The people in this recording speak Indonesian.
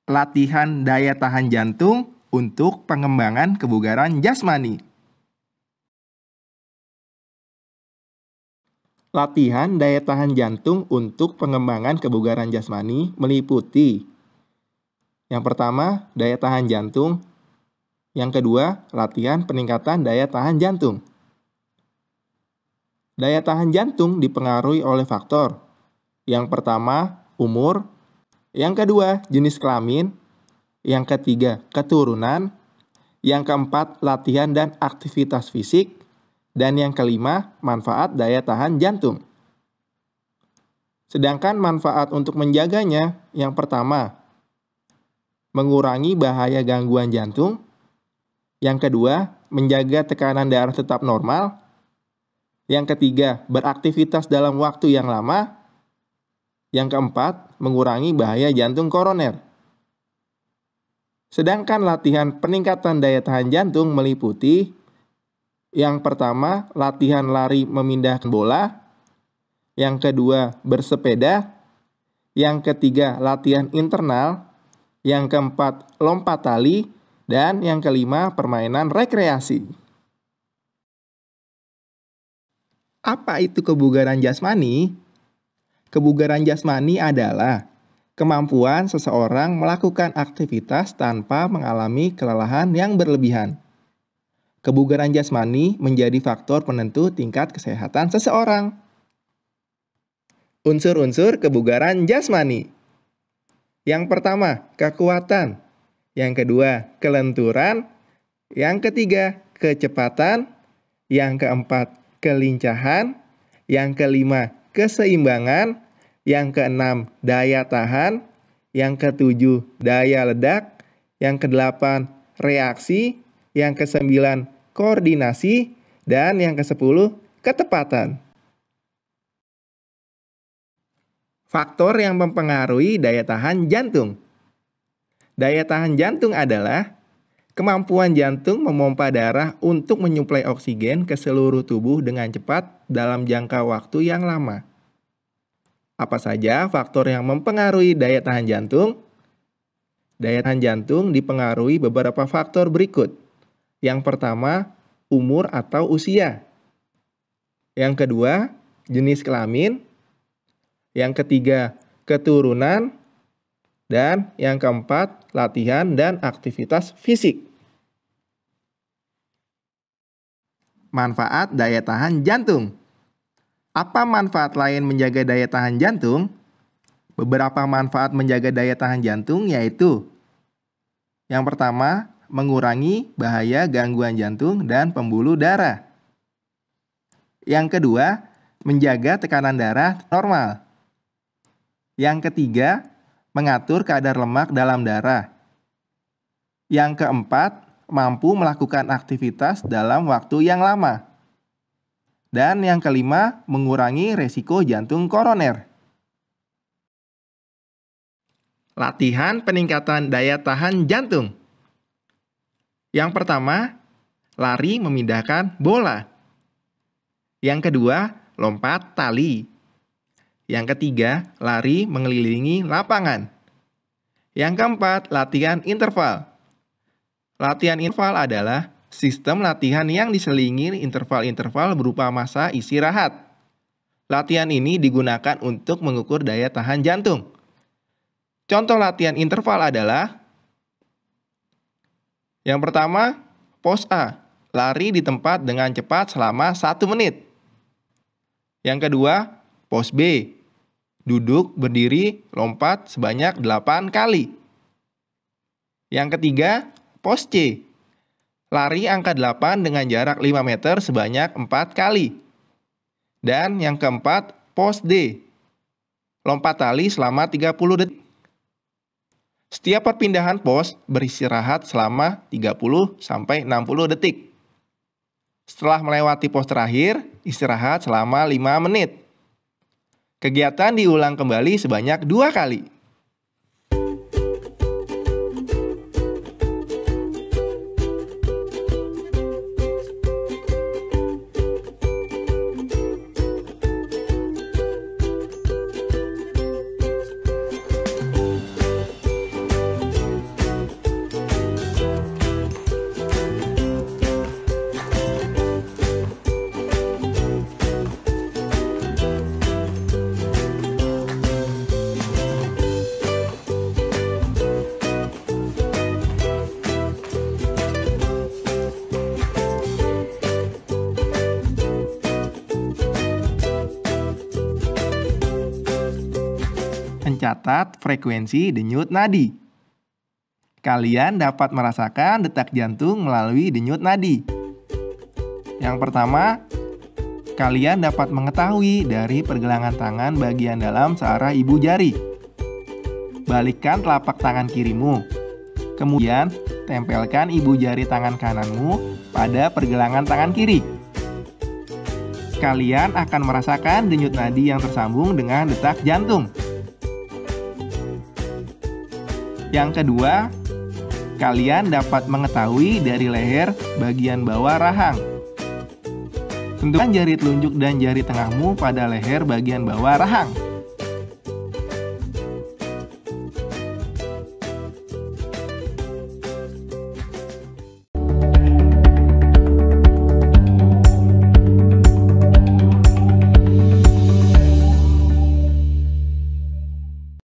latihan daya tahan jantung untuk pengembangan kebugaran jasmani. Latihan daya tahan jantung untuk pengembangan kebugaran jasmani meliputi yang pertama, daya tahan jantung. Yang kedua, latihan peningkatan daya tahan jantung. Daya tahan jantung dipengaruhi oleh faktor. Yang pertama, umur. Yang kedua, jenis kelamin. Yang ketiga, keturunan. Yang keempat, latihan dan aktivitas fisik. Dan yang kelima, manfaat daya tahan jantung. Sedangkan manfaat untuk menjaganya, yang pertama, mengurangi bahaya gangguan jantung. Yang kedua, menjaga tekanan darah tetap normal. Yang ketiga, beraktivitas dalam waktu yang lama. Yang keempat, mengurangi bahaya jantung koroner. Sedangkan latihan peningkatan daya tahan jantung meliputi yang pertama, latihan lari memindahkan bola. Yang kedua, bersepeda. Yang ketiga, latihan internal. Yang keempat, lompat tali. Dan yang kelima, permainan rekreasi. Apa itu kebugaran jasmani? Kebugaran jasmani adalah kemampuan seseorang melakukan aktivitas tanpa mengalami kelelahan yang berlebihan. Kebugaran jasmani menjadi faktor penentu tingkat kesehatan seseorang. Unsur-unsur kebugaran jasmani. Yang pertama, kekuatan. Yang kedua, kelenturan. Yang ketiga, kecepatan. Yang keempat, kelincahan. Yang kelima, keseimbangan. Yang keenam, daya tahan. Yang ketujuh, daya ledak. Yang kedelapan, reaksi. Yang kesembilan, koordinasi. Dan yang kesepuluh, ketepatan. Faktor yang mempengaruhi daya tahan jantung. Daya tahan jantung adalah kemampuan jantung memompa darah untuk menyuplai oksigen ke seluruh tubuh dengan cepat dalam jangka waktu yang lama. Apa saja faktor yang mempengaruhi daya tahan jantung? Daya tahan jantung dipengaruhi beberapa faktor berikut. Yang pertama, umur atau usia. Yang kedua, jenis kelamin. Yang ketiga, keturunan. Dan yang keempat, latihan dan aktivitas fisik. Manfaat daya tahan jantung. Apa manfaat lain menjaga daya tahan jantung? Beberapa manfaat menjaga daya tahan jantung yaitu yang pertama, mengurangi bahaya gangguan jantung dan pembuluh darah. Yang kedua, menjaga tekanan darah normal. Yang ketiga, mengatur kadar lemak dalam darah. Yang keempat, mampu melakukan aktivitas dalam waktu yang lama. Dan yang kelima, mengurangi resiko jantung koroner. Latihan peningkatan daya tahan jantung. Yang pertama, lari memindahkan bola. Yang kedua, lompat tali. Yang ketiga, lari mengelilingi lapangan. Yang keempat, latihan interval. Latihan interval adalah sistem latihan yang diselingi interval-interval berupa masa istirahat. Latihan ini digunakan untuk mengukur daya tahan jantung. Contoh latihan interval adalah yang pertama, pos A, lari di tempat dengan cepat selama 1 menit. Yang kedua, pos B, duduk, berdiri, lompat sebanyak 8 kali. Yang ketiga, pos C, lari angka 8 dengan jarak 5 meter sebanyak 4 kali. Dan yang keempat, pos D, lompat tali selama 30 detik. Setiap perpindahan pos beristirahat selama 30-60 detik. Setelah melewati pos terakhir, istirahat selama 5 menit. Kegiatan diulang kembali sebanyak 2 kali. mencatat frekuensi denyut nadi. Kalian dapat merasakan detak jantung melalui denyut nadi. Yang pertama, kalian dapat mengetahui dari pergelangan tangan bagian dalam searah ibu jari. Balikkan telapak tangan kirimu. Kemudian, tempelkan ibu jari tangan kananmu pada pergelangan tangan kiri. Kalian akan merasakan denyut nadi yang tersambung dengan detak jantung. Yang kedua, kalian dapat mengetahui dari leher bagian bawah rahang. Tentukan jari telunjuk dan jari tengahmu pada leher bagian bawah rahang.